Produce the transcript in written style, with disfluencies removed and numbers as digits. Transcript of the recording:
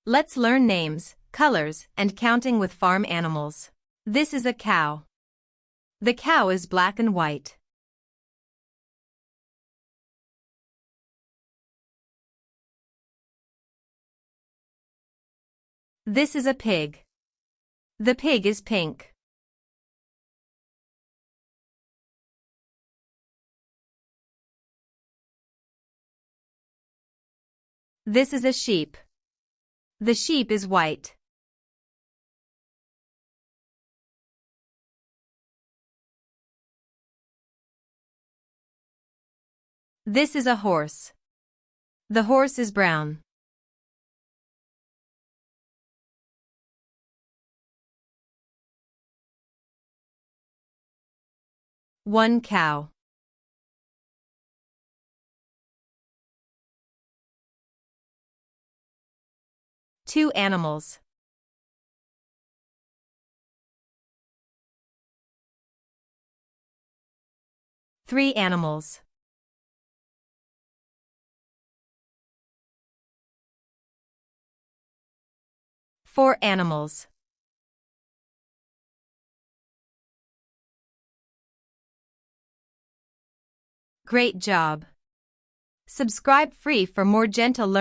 Let's learn names, colors, and counting with farm animals. This is a cow. The cow is black and white. This is a pig. The pig is pink. This is a sheep. The sheep is white. This is a horse. The horse is brown. One cow. Two animals. Three animals. Four animals. Great job! Subscribe free for more gentle learning.